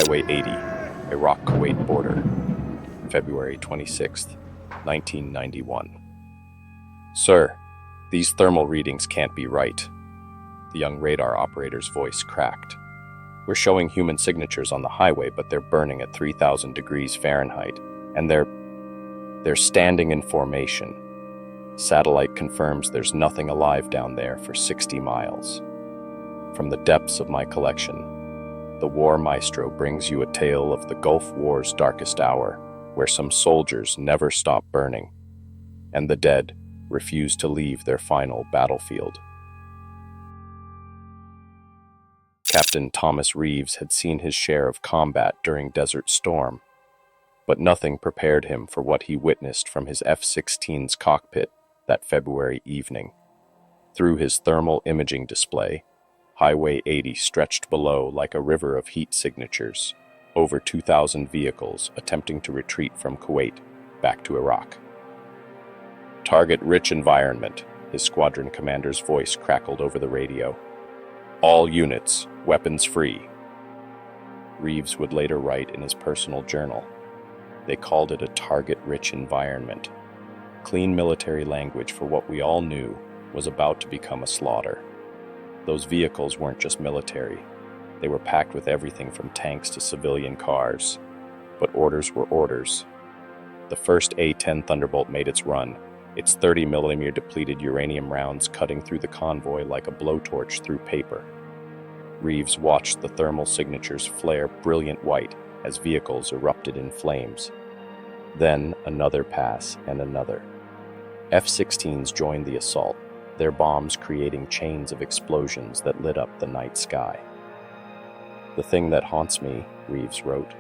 Highway 80, Iraq-Kuwait border, February 26, 1991. Sir, these thermal readings can't be right. The young radar operator's voice cracked. We're showing human signatures on the highway, but they're burning at 3,000 degrees Fahrenheit, and they're standing in formation. Satellite confirms there's nothing alive down there for 60 miles. From the depths of my collection, the War Maestro brings you a tale of the Gulf War's darkest hour, where some soldiers never stop burning, and the dead refuse to leave their final battlefield. Captain Thomas Reeves had seen his share of combat during Desert Storm, but nothing prepared him for what he witnessed from his F-16's cockpit that February evening. Through his thermal imaging display, Highway 80 stretched below like a river of heat signatures, over 2,000 vehicles attempting to retreat from Kuwait back to Iraq. Target-rich environment, his squadron commander's voice crackled over the radio. All units, weapons free. Reeves would later write in his personal journal. They called it a target-rich environment. Clean military language for what we all knew was about to become a slaughter. Those vehicles weren't just military. They were packed with everything from tanks to civilian cars. But orders were orders. The first A-10 Thunderbolt made its run, its 30mm depleted uranium rounds cutting through the convoy like a blowtorch through paper. Reeves watched the thermal signatures flare brilliant white as vehicles erupted in flames. Then another pass and another. F-16s joined the assault, their bombs creating chains of explosions that lit up the night sky. The thing that haunts me, Reeves wrote,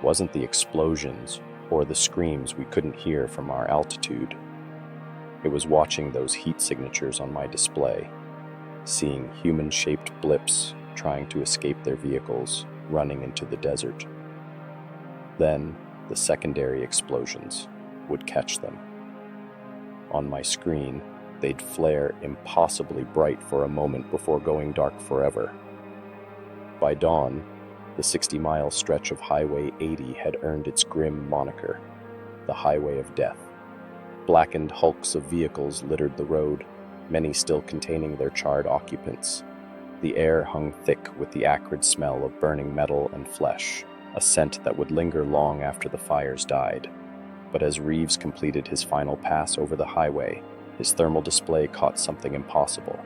wasn't the explosions or the screams we couldn't hear from our altitude. It was watching those heat signatures on my display, seeing human-shaped blips trying to escape their vehicles, running into the desert. Then, the secondary explosions would catch them. On my screen, they'd flare impossibly bright for a moment before going dark forever. By dawn, the 60-mile stretch of Highway 80 had earned its grim moniker, the Highway of Death. Blackened hulks of vehicles littered the road, many still containing their charred occupants. The air hung thick with the acrid smell of burning metal and flesh, a scent that would linger long after the fires died. But as Reeves completed his final pass over the highway, his thermal display caught something impossible: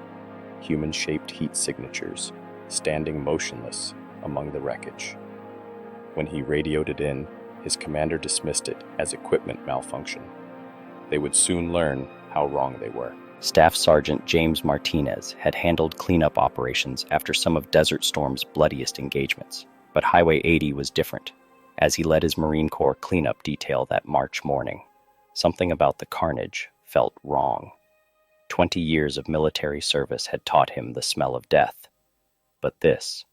human-shaped heat signatures, standing motionless among the wreckage. When he radioed it in, his commander dismissed it as equipment malfunction. They would soon learn how wrong they were. Staff Sergeant James Martinez had handled cleanup operations after some of Desert Storm's bloodiest engagements, but Highway 80 was different. As he led his Marine Corps cleanup detail that March morning, something about the carnage felt wrong. 20 years of military service had taught him the smell of death. But this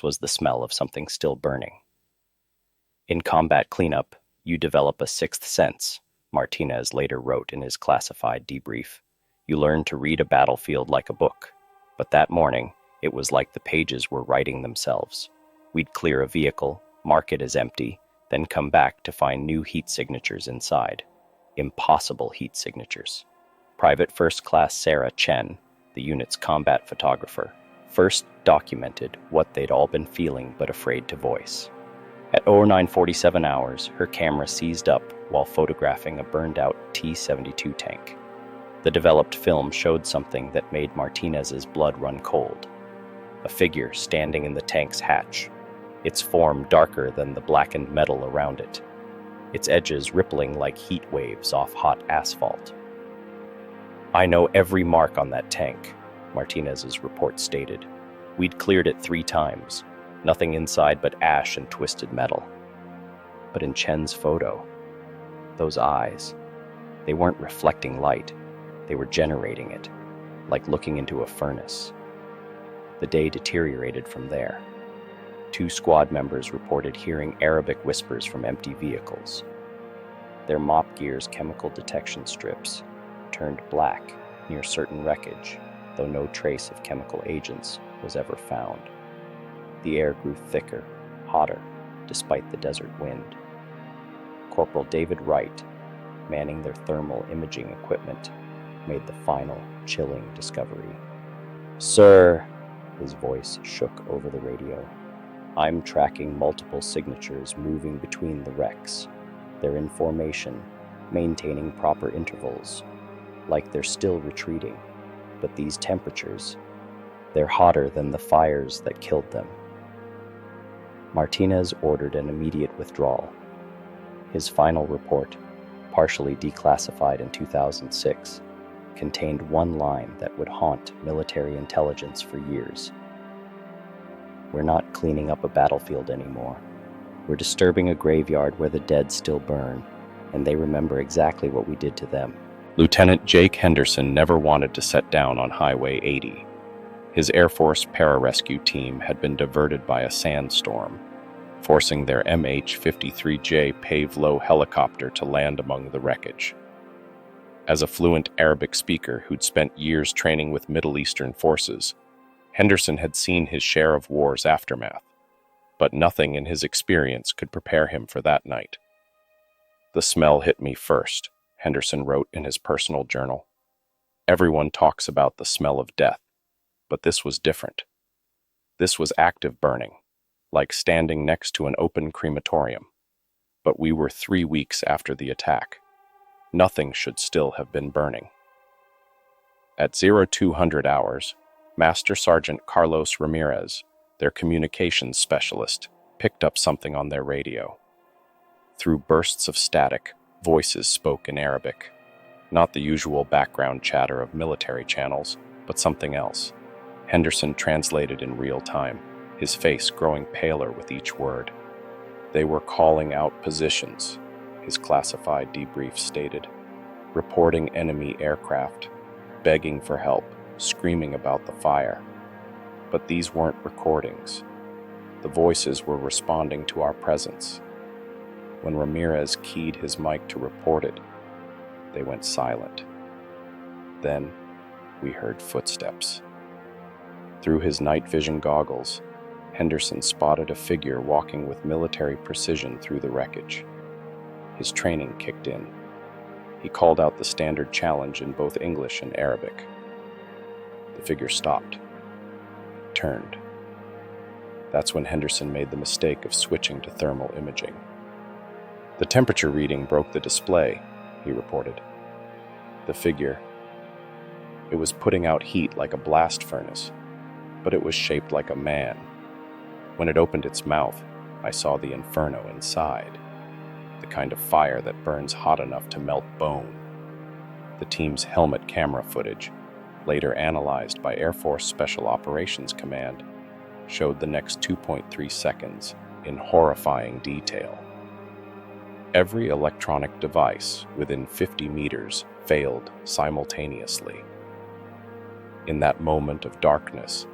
was the smell of something still burning. In combat cleanup, you develop a sixth sense, Martinez later wrote in his classified debrief. You learn to read a battlefield like a book. But that morning, it was like the pages were writing themselves. We'd clear a vehicle, mark it as empty, then come back to find new heat signatures inside. Impossible heat signatures. Private First Class Sarah Chen, the unit's combat photographer, first documented what they'd all been feeling but afraid to voice. At 09:47 hours, her camera seized up while photographing a burned-out T-72 tank. The developed film showed something that made Martinez's blood run cold. A figure standing in the tank's hatch, its form darker than the blackened metal around it, its edges rippling like heat waves off hot asphalt. "I know every mark on that tank," Martinez's report stated. "We'd cleared it 3 times, nothing inside but ash and twisted metal." But in Chen's photo, those eyes, they weren't reflecting light, they were generating it, like looking into a furnace. The day deteriorated from there. 2 squad members reported hearing Arabic whispers from empty vehicles. Their mop gear's chemical detection strips turned black near certain wreckage, though no trace of chemical agents was ever found. The air grew thicker, hotter despite the desert wind. Corporal David Wright, manning their thermal imaging equipment, made the final, chilling discovery. "Sir," his voice shook over the radio, "I'm tracking multiple signatures moving between the wrecks. They're in formation, maintaining proper intervals, like they're still retreating. But these temperatures, they're hotter than the fires that killed them." Martinez ordered an immediate withdrawal. His final report, partially declassified in 2006, contained one line that would haunt military intelligence for years. "We're not cleaning up a battlefield anymore. We're disturbing a graveyard where the dead still burn, and they remember exactly what we did to them." Lieutenant Jake Henderson never wanted to set down on Highway 80. His Air Force pararescue team had been diverted by a sandstorm, forcing their MH-53J Pave-Low helicopter to land among the wreckage. As a fluent Arabic speaker who'd spent years training with Middle Eastern forces, Henderson had seen his share of war's aftermath, but nothing in his experience could prepare him for that night. "The smell hit me first," Henderson wrote in his personal journal. "Everyone talks about the smell of death, but this was different. This was active burning, like standing next to an open crematorium. But we were 3 weeks after the attack. Nothing should still have been burning." At 0200 hours, Master Sergeant Carlos Ramirez, their communications specialist, picked up something on their radio. Through bursts of static, voices spoke in Arabic. Not the usual background chatter of military channels, but something else. Henderson translated in real time, his face growing paler with each word. "They were calling out positions," his classified debrief stated, "reporting enemy aircraft, begging for help, screaming about the fire." But these weren't recordings. The voices were responding to our presence. When Ramirez keyed his mic to report it, they went silent. Then we heard footsteps. Through his night vision goggles, Henderson spotted a figure walking with military precision through the wreckage. His training kicked in. He called out the standard challenge in both English and Arabic. The figure stopped, turned. That's when Henderson made the mistake of switching to thermal imaging. "The temperature reading broke the display," he reported. The figure, it was putting out heat like a blast furnace, but it was shaped like a man. When it opened its mouth, I saw the inferno inside, the kind of fire that burns hot enough to melt bone. The team's helmet camera footage, later analyzed by Air Force Special Operations Command, showed the next 2.3 seconds in horrifying detail. Every electronic device within 50 meters failed simultaneously. In that moment of darkness,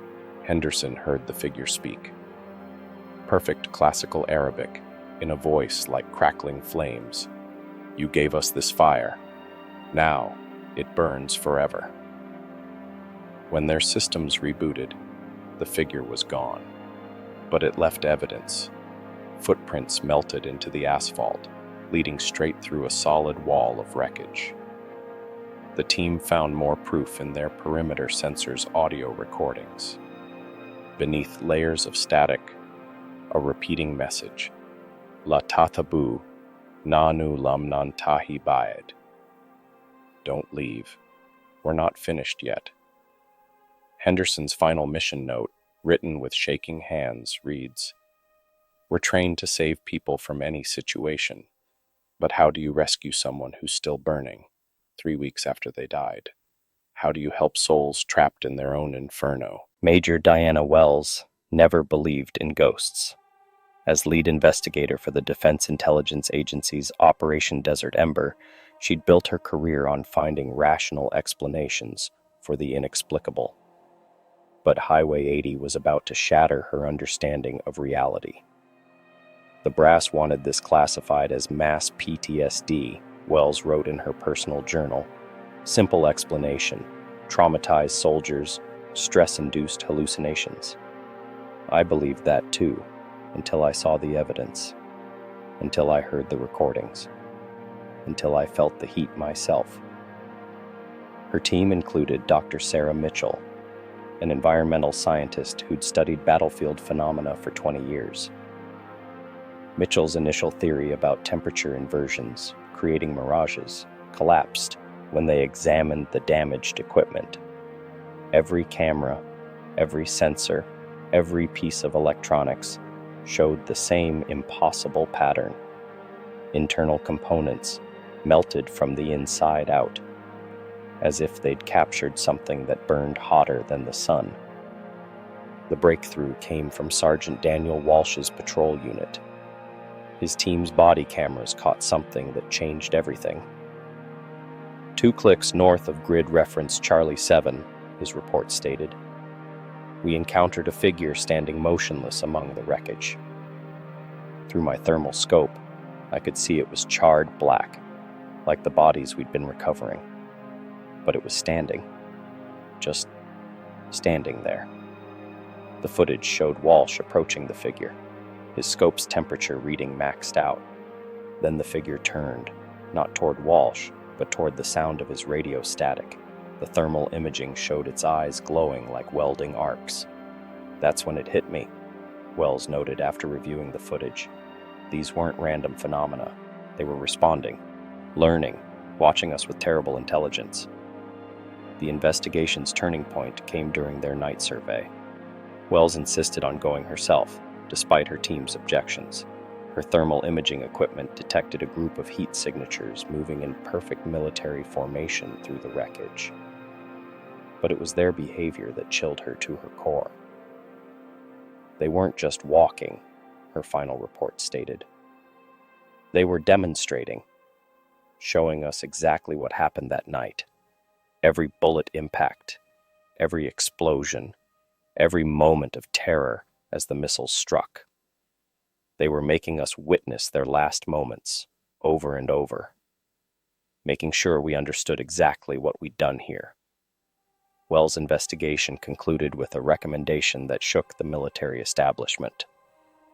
Henderson heard the figure speak. Perfect classical Arabic, in a voice like crackling flames. "You gave us this fire. Now, it burns forever." When their systems rebooted, the figure was gone. But it left evidence. Footprints melted into the asphalt, leading straight through a solid wall of wreckage. The team found more proof in their perimeter sensors' audio recordings. Beneath layers of static, a repeating message, "La tathabu, nanu lam nantahi bayed." Don't leave. We're not finished yet. Henderson's final mission note, written with shaking hands, reads, "We're trained to save people from any situation. But how do you rescue someone who's still burning 3 weeks after they died? How do you help souls trapped in their own inferno?" Major Diana Wells never believed in ghosts. As lead investigator for the Defense Intelligence Agency's Operation Desert Ember, she'd built her career on finding rational explanations for the inexplicable. But Highway 80 was about to shatter her understanding of reality. The brass wanted this classified as mass PTSD, Wells wrote in her personal journal. Simple explanation: traumatized soldiers, stress-induced hallucinations. I believed that too, until I saw the evidence, until I heard the recordings, until I felt the heat myself. Her team included Dr. Sarah Mitchell, an environmental scientist who'd studied battlefield phenomena for 20 years. Mitchell's initial theory about temperature inversions, creating mirages, collapsed when they examined the damaged equipment. Every camera, every sensor, every piece of electronics showed the same impossible pattern. Internal components melted from the inside out, as if they'd captured something that burned hotter than the sun. The breakthrough came from Sergeant Daniel Walsh's patrol unit. His team's body cameras caught something that changed everything. 2 clicks north of grid reference Charlie 7, his report stated, we encountered a figure standing motionless among the wreckage. Through my thermal scope, I could see it was charred black, like the bodies we'd been recovering. But it was standing. Just standing there. The footage showed Walsh approaching the figure, his scope's temperature reading maxed out. Then the figure turned, not toward Walsh, but toward the sound of his radio static. The thermal imaging showed its eyes glowing like welding arcs. That's when it hit me, Wells noted after reviewing the footage. These weren't random phenomena. They were responding, learning, watching us with terrible intelligence. The investigation's turning point came during their night survey. Wells insisted on going herself, despite her team's objections. Her thermal imaging equipment detected a group of heat signatures moving in perfect military formation through the wreckage. But it was their behavior that chilled her to her core. They weren't just walking, her final report stated. They were demonstrating, showing us exactly what happened that night. Every bullet impact, every explosion, every moment of terror as the missiles struck. They were making us witness their last moments, over and over, making sure we understood exactly what we'd done here. Wells' investigation concluded with a recommendation that shook the military establishment.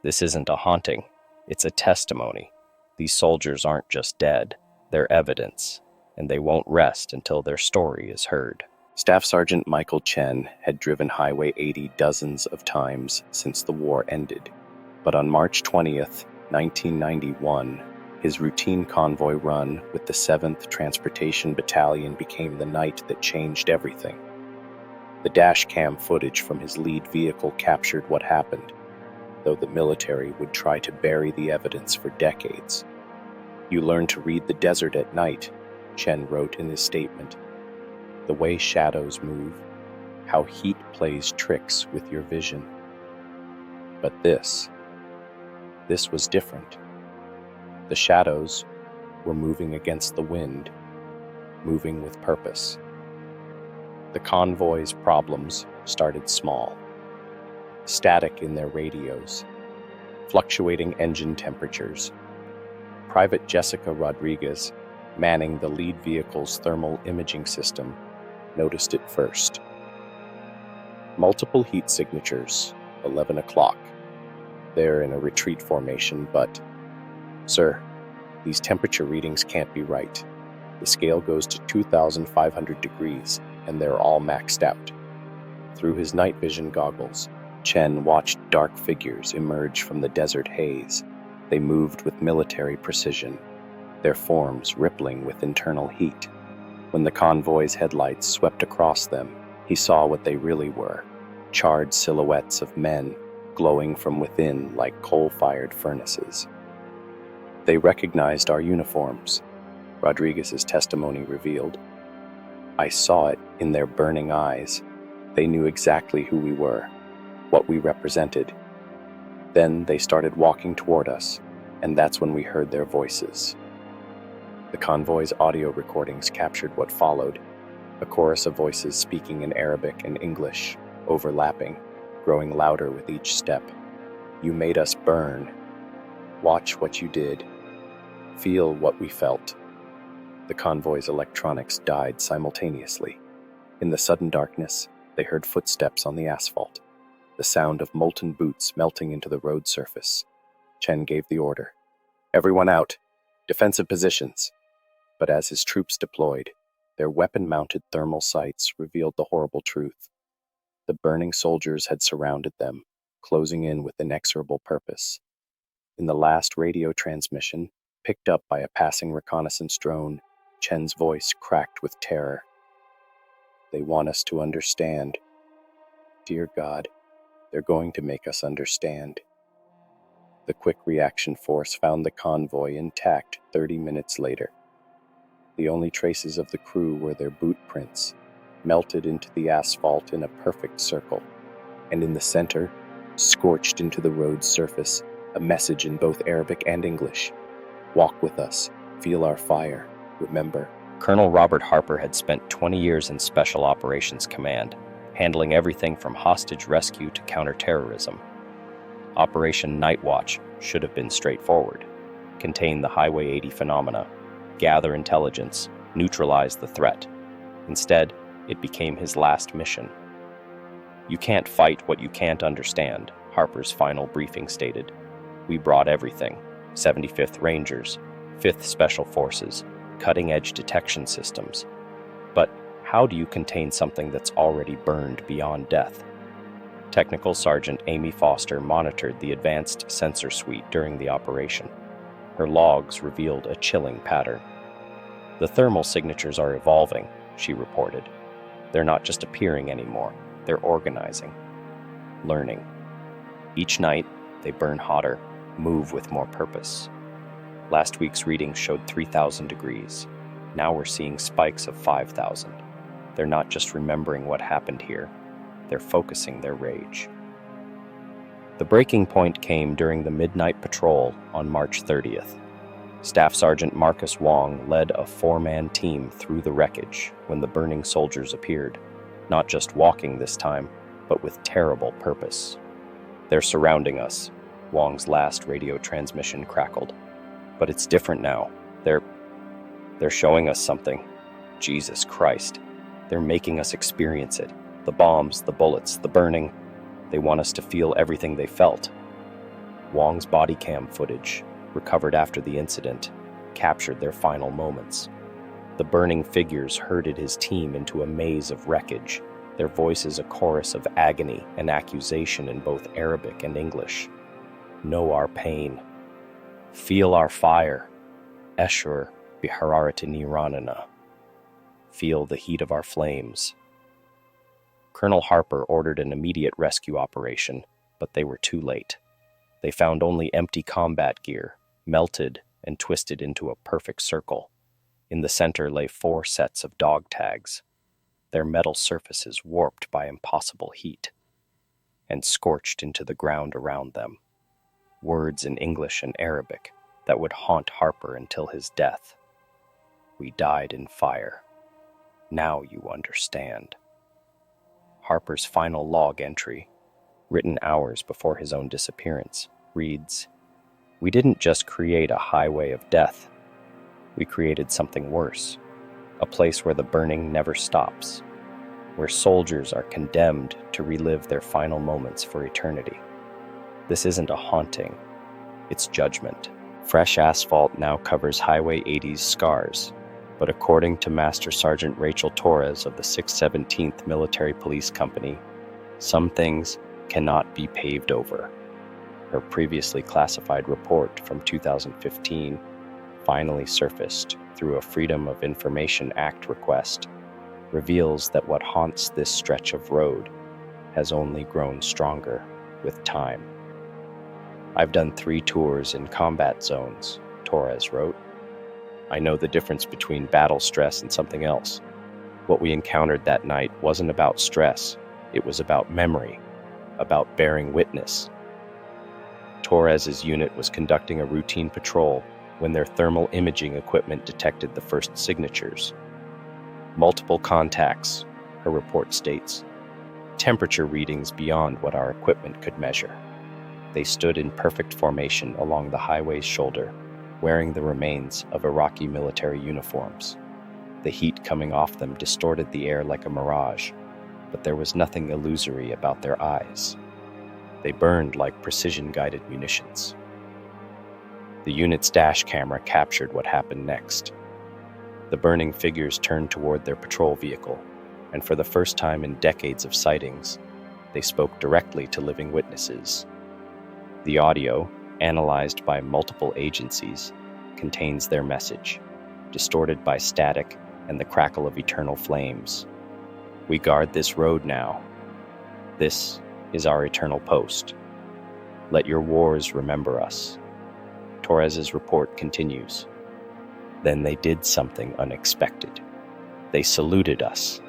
This isn't a haunting, it's a testimony. These soldiers aren't just dead, they're evidence, and they won't rest until their story is heard. Staff Sergeant Michael Chen had driven Highway 80 dozens of times since the war ended. But on March 20th, 1991, his routine convoy run with the 7th Transportation Battalion became the night that changed everything. The dash cam footage from his lead vehicle captured what happened, though the military would try to bury the evidence for decades. You learn to read the desert at night, Chen wrote in his statement. The way shadows move, how heat plays tricks with your vision. But this was different. The shadows were moving against the wind, moving with purpose. The convoy's problems started small. Static in their radios, fluctuating engine temperatures. Private Jessica Rodriguez, manning the lead vehicle's thermal imaging system, noticed it first. Multiple heat signatures, 11 o'clock. They're in a retreat formation, but, sir, these temperature readings can't be right. The scale goes to 2,500 degrees, and they're all maxed out. Through his night vision goggles, Chen watched dark figures emerge from the desert haze. They moved with military precision, their forms rippling with internal heat. When the convoy's headlights swept across them, he saw what they really were, charred silhouettes of men glowing from within like coal-fired furnaces. They recognized our uniforms, Rodriguez's testimony revealed. I saw it in their burning eyes. They knew exactly who we were, what we represented. Then they started walking toward us, and that's when we heard their voices. The convoy's audio recordings captured what followed, a chorus of voices speaking in Arabic and English, overlapping, growing louder with each step. You made us burn. Watch what you did. Feel what we felt. The convoy's electronics died simultaneously. In the sudden darkness, they heard footsteps on the asphalt. the sound of molten boots melting into the road surface. Chen gave the order. Everyone out! Defensive positions! But as his troops deployed, their weapon-mounted thermal sights revealed the horrible truth. The burning soldiers had surrounded them, closing in with inexorable purpose. In the last radio transmission, picked up by a passing reconnaissance drone, Chen's voice cracked with terror. They want us to understand. Dear God, they're going to make us understand. The quick reaction force found the convoy intact 30 minutes later. The only traces of the crew were their boot prints, melted into the asphalt in a perfect circle, and in the center, scorched into the road's surface, a message in both Arabic and English. Walk with us, feel our fire, remember. Colonel Robert Harper had spent 20 years in Special Operations Command, handling everything from hostage rescue to counterterrorism. Operation Night Watch should have been straightforward. Contain the Highway 80 phenomena, gather intelligence, neutralize the threat. Instead, it became his last mission. You can't fight what you can't understand, Harper's final briefing stated. We brought everything: 75th Rangers, 5th Special Forces, cutting-edge detection systems. But how do you contain something that's already burned beyond death? Technical Sergeant Amy Foster monitored the advanced sensor suite during the operation. Her logs revealed a chilling pattern. The thermal signatures are evolving, she reported. They're not just appearing anymore, they're organizing, learning. Each night, they burn hotter, move with more purpose. Last week's reading showed 3,000 degrees. Now we're seeing spikes of 5,000. They're not just remembering what happened here, they're focusing their rage. The breaking point came during the midnight patrol on March 30th. Staff Sergeant Marcus Wong led a 4-man team through the wreckage when the burning soldiers appeared, not just walking this time, but with terrible purpose. They're surrounding us, Wong's last radio transmission crackled. But it's different now. They're showing us something. Jesus Christ. They're making us experience it. The bombs, the bullets, the burning. They want us to feel everything they felt. Wong's body cam footage, recovered after the incident, captured their final moments. The burning figures herded his team into a maze of wreckage, their voices a chorus of agony and accusation in both Arabic and English. Know our pain. Feel our fire. Eshur bihararati niranana. Feel the heat of our flames. Colonel Harper ordered an immediate rescue operation, but they were too late. They found only empty combat gear, melted and twisted into a perfect circle. In the center lay 4 sets of dog tags, their metal surfaces warped by impossible heat, and scorched into the ground around them. Words in English and Arabic that would haunt Harper until his death. We died in fire. Now you understand. Harper's final log entry, written hours before his own disappearance, reads, "We didn't just create a highway of death. We created something worse, a place where the burning never stops, where soldiers are condemned to relive their final moments for eternity. This isn't a haunting, it's judgment." Fresh asphalt now covers Highway 80's scars, but according to Master Sergeant Rachel Torres of the 617th Military Police Company, some things cannot be paved over. Her previously classified report from 2015 finally surfaced through a Freedom of Information Act request, reveals that what haunts this stretch of road has only grown stronger with time. "I've done 3 tours in combat zones," Torres wrote. "I know the difference between battle stress and something else. What we encountered that night wasn't about stress, it was about memory, about bearing witness." Torres's unit was conducting a routine patrol when their thermal imaging equipment detected the first signatures. "Multiple contacts," her report states. "Temperature readings beyond what our equipment could measure." They stood in perfect formation along the highway's shoulder, wearing the remains of Iraqi military uniforms. The heat coming off them distorted the air like a mirage, but there was nothing illusory about their eyes. They burned like precision-guided munitions. The unit's dash camera captured what happened next. The burning figures turned toward their patrol vehicle, and for the first time in decades of sightings, they spoke directly to living witnesses. The audio, analyzed by multiple agencies, contains their message, distorted by static and the crackle of eternal flames. We guard this road now. This is our eternal post. Let your wars remember us. Torres's report continues. Then they did something unexpected. They saluted us,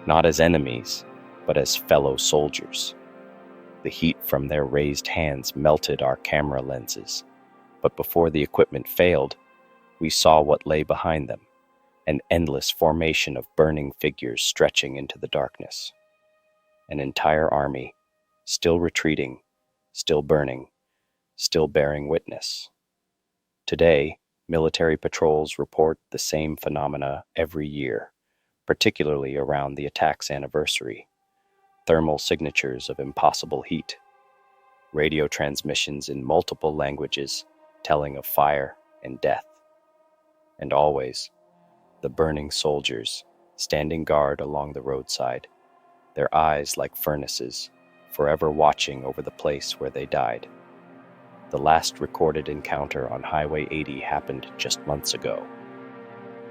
not as enemies, but as fellow soldiers. The heat from their raised hands melted our camera lenses, but before the equipment failed, we saw what lay behind them, an endless formation of burning figures stretching into the darkness. An entire army, still retreating, still burning, still bearing witness. Today, military patrols report the same phenomena every year, particularly around the attack's anniversary. Thermal signatures of impossible heat, radio transmissions in multiple languages telling of fire and death. And always, the burning soldiers standing guard along the roadside, their eyes like furnaces, forever watching over the place where they died. The last recorded encounter on Highway 80 happened just months ago.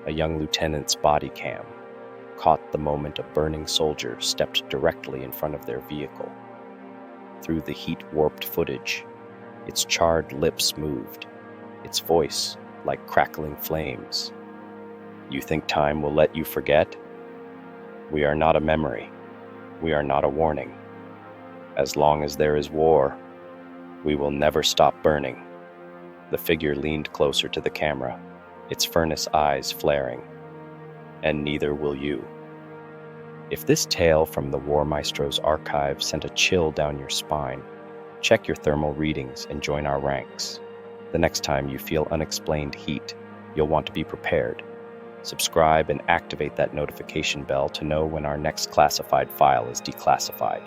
A young lieutenant's body cam caught the moment a burning soldier stepped directly in front of their vehicle. Through the heat-warped footage, its charred lips moved, its voice like crackling flames. You think time will let you forget? We are not a memory. We are not a warning. As long as there is war, we will never stop burning. The figure leaned closer to the camera, its furnace eyes flaring. And neither will you. If this tale from the War Maestro's archive sent a chill down your spine, check your thermal readings and join our ranks. The next time you feel unexplained heat, you'll want to be prepared. Subscribe and activate that notification bell to know when our next classified file is declassified.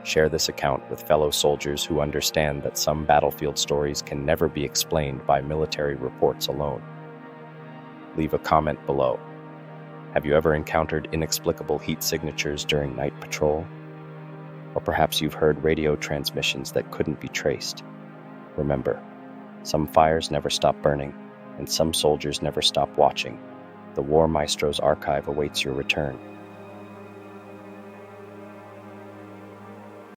Share this account with fellow soldiers who understand that some battlefield stories can never be explained by military reports alone. Leave a comment below. Have you ever encountered inexplicable heat signatures during night patrol? Or perhaps you've heard radio transmissions that couldn't be traced. Remember, some fires never stop burning, and some soldiers never stop watching. The War Maestro's archive awaits your return.